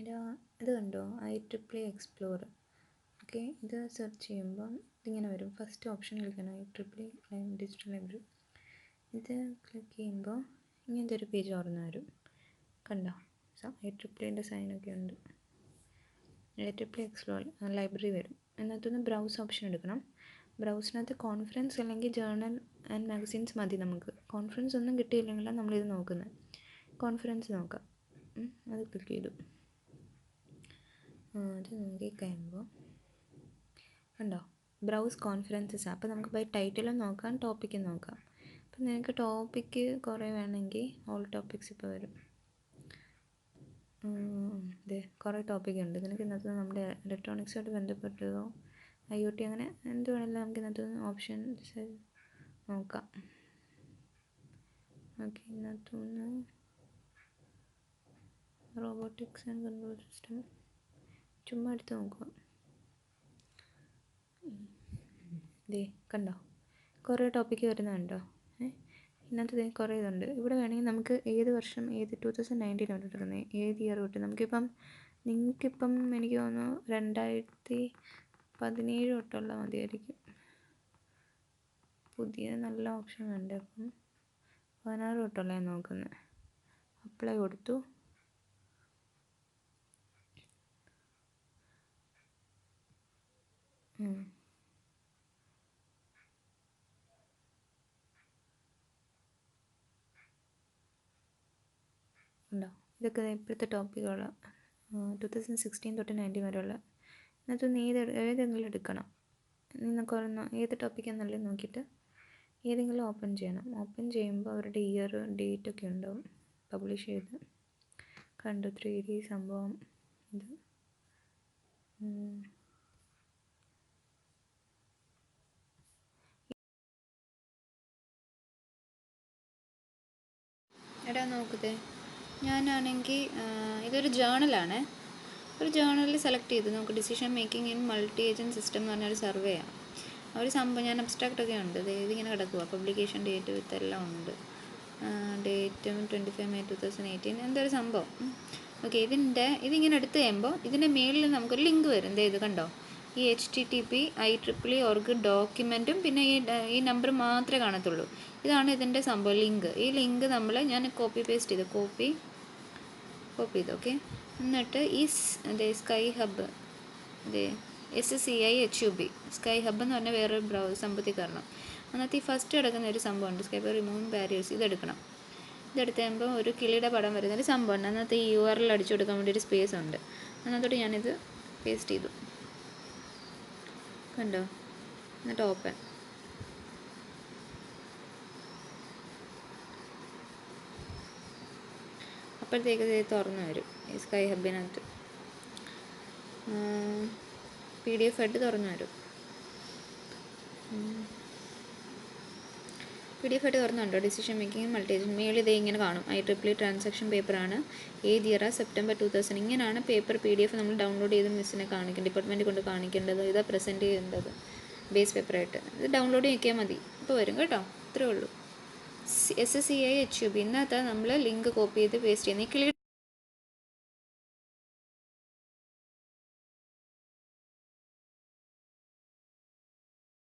ഇത് കണ്ടോ, IEEE Xplore. Okay, ഇത് സെർച്ച് ചെയ്യുമ്പോൾ ഇതിങ്ങനെ വരും. ഫസ്റ്റ് ഓപ്ഷൻ ക്ലിക്കാണ് IEEE ഡിജിറ്റൽ ലൈബ്രറി. ഇത് ക്ലിക്ക് ചെയ്യുമ്പോൾ ഇങ്ങനത്തെ ഒരു പേജ് തുറന്നു വരും. കണ്ടോ, IEEEൻ്റെ സൈനൊക്കെ ഉണ്ട്. IEEE Xplore ലൈബ്രറി വരും. അതിനകത്തുനിന്ന് ബ്രൗസ് ഓപ്ഷൻ എടുക്കണം. ബ്രൗസിനകത്ത് കോൺഫറൻസ് അല്ലെങ്കിൽ ജേർണൽ ആൻഡ് മാഗസീൻസ് മതി നമുക്ക്. കോൺഫറൻസ് ഒന്നും കിട്ടിയില്ലെങ്കിലാണ് നമ്മളിത് നോക്കുന്നത്. കോൺഫറൻസ് നോക്കാം. അത് ക്ലിക്ക് ചെയ്തു. അത് നോക്കിക്കഴിയുമ്പോൾ കണ്ടോ, ബ്രൗസ് കോൺഫറൻസസ്. അപ്പോൾ നമുക്ക് ബൈ ടൈറ്റിലും നോക്കാം, ടോപ്പിക്കും നോക്കാം. അപ്പം നിനക്ക് ടോപ്പിക്ക് കുറേ വേണമെങ്കിൽ ഓൾ ടോപ്പിക്സ് ഇപ്പോൾ വരും. ഇതേ കുറേ ടോപ്പിക്കുണ്ട്. നിനക്ക് ഇന്നത്തെ നമ്മുടെ ഇലക്ട്രോണിക്സുമായിട്ട് ബന്ധപ്പെട്ടതോ IoT അങ്ങനെ എന്ത് വേണമെങ്കിലും നമുക്ക് ഇന്നത്തെ ഓപ്ഷൻസ് നോക്കാം. ഓക്കെ, ഇതിനകത്തുനിന്ന് റോബോട്ടിക്സ് ആൻഡ് കൺട്രോൾ സിസ്റ്റം ചുമ്മാ എടുത്ത് നോക്കുക. ഇതേ കണ്ടോ, കുറേ ടോപ്പിക്ക് വരുന്നുണ്ടോ? ഇതിനകത്ത് കുറേ ഇതുണ്ട്. ഇവിടെ വേണമെങ്കിൽ നമുക്ക് ഏത് വർഷം, ഏത് 2019 എടുക്കുന്നത്, ഏത് ഇയർ തൊട്ട് നമുക്കിപ്പം, നിങ്ങൾക്കിപ്പം എനിക്ക് തോന്നുന്നു 2017 തൊട്ടുള്ള മതിയായിരിക്കും. പുതിയ നല്ല ഓപ്ഷൻ ഉണ്ട്. അപ്പം 16 തൊട്ടുള്ള നോക്കുന്നത്. അപ്ലൈ കൊടുത്തു. ഉണ്ടോ, ഇതൊക്കെ ഇപ്പോഴത്തെ ടോപ്പിക്കുകൾ 2016 തൊട്ട് 19 വരെയുള്ള. ഇതിനകത്തുനിന്ന് ഏതെങ്കിലും എടുക്കണം. നിങ്ങൾക്കൊരെണ്ണം ഏത് ടോപ്പിക്കാണെന്നുള്ളത് നോക്കിയിട്ട് ഏതെങ്കിലും ഓപ്പൺ ചെയ്യണം. ഓപ്പൺ ചെയ്യുമ്പോൾ അവരുടെ ഇയർ, ഡേറ്റ് ഒക്കെ ഉണ്ടാവും പബ്ലിഷ് ചെയ്ത്. കണ്ടു 3D സംഭവം. ഇത് എടാ നോക്കട്ടെ. ഞാനാണെങ്കിൽ ഇതൊരു ജേണലാണ്. ഒരു ജേണലിൽ സെലക്ട് ചെയ്ത് നമുക്ക് decision making in multi agent system എന്ന് പറഞ്ഞൊരു സർവേയാണ്. ഒരു സംഭവം ഞാൻ അബ്സ്ട്രാക്റ്റൊക്കെ ഉണ്ട്. ഇതിങ്ങനെ കിടക്കുക. പബ്ലിക്കേഷൻ ഡേറ്റ് വിത്ത് എല്ലാം ഉണ്ട്. ഡേറ്റും 25 May 2018 എന്തൊരു സംഭവം. ഓക്കെ, ഇതിങ്ങനെ എടുത്ത് കഴിയുമ്പോൾ ഇതിൻ്റെ മേളിൽ നമുക്കൊരു ലിങ്ക് വരും. ഇത് കണ്ടോ, ഈ HTTP IEEE org ഡോക്യുമെൻറ്റും പിന്നെ ഈ നമ്പർ മാത്രമേ കാണത്തുള്ളൂ. ഇതാണ് ഇതിൻ്റെ സംഭവം, ലിങ്ക്. ഈ ലിങ്ക് ഞാൻ കോപ്പി പേസ്റ്റ് ചെയ്തു. കോപ്പി ചെയ്തു. ഓക്കെ, എന്നിട്ട് ഈ sky hub, SCIHUB sky hub എന്ന് പറഞ്ഞാൽ വേറൊരു സംഭവത്തിൽ കയറണം. അതിനകത്ത് ഈ ഫസ്റ്റ് കിടക്കുന്ന ഒരു സംഭവമുണ്ട്, സ്കൈ റിമൂവിങ് ബാരിയേഴ്സ്. ഇതെടുക്കണം. ഇതെടുത്ത് കഴിയുമ്പോൾ ഒരു കിളിയുടെ പടം വരുന്നൊരു സംഭവമുണ്ട്. അതിനകത്ത് ഈ URL അടിച്ചു കൊടുക്കാൻ വേണ്ടി ഒരു സ്പേസ് ഉണ്ട്. അതിനകത്തോട്ട് ഞാനിത് പേസ്റ്റ് ചെയ്തു. കണ്ടോ, എന്നിട്ട് ഓപ്പൺ. അപ്പോഴത്തേക്ക് ഇത് തുറന്നു വരും. ഈ സ്കൈ ഹബിനകത്ത് PDF ആയിട്ട് തുറന്നു വരും. PDF ആയിട്ട് തുറന്നുണ്ടോ, ഡിസിഷൻ മേക്കിംഗ് മൾട്ടി ഏജൻറ്റ്. മേളിൽ ഇതേ ഇങ്ങനെ കാണും. IEEE ട്രാൻസാക്ഷൻ പേപ്പറാണ്. ഏത് ഇയറാ, September 2000. ഇങ്ങനെയാണ് പേപ്പർ PDF നമ്മൾ ഡൗൺലോഡ് ചെയ്ത് മിസ്സിനെ കാണിക്കേണ്ടത്, ഡിപ്പാർട്ട്മെൻറ്റിൽ കൊണ്ട് കാണിക്കേണ്ടത്. ഇതാ പ്രസൻറ്റ് ചെയ്യേണ്ടത് ബേസ് പേപ്പറായിട്ട്. ഇത് ഡൗൺലോഡ് ചെയ്യിക്കാൻ മതി. ഇപ്പോൾ വരും കേട്ടോ, ഇത്രയേ ഉള്ളൂ. SCIHUB. ഇന്നത്തെ നമ്മൾ ലിങ്ക് കോപ്പി ചെയ്ത് പേസ്റ്റ് ചെയ്യുന്നത്. ഈ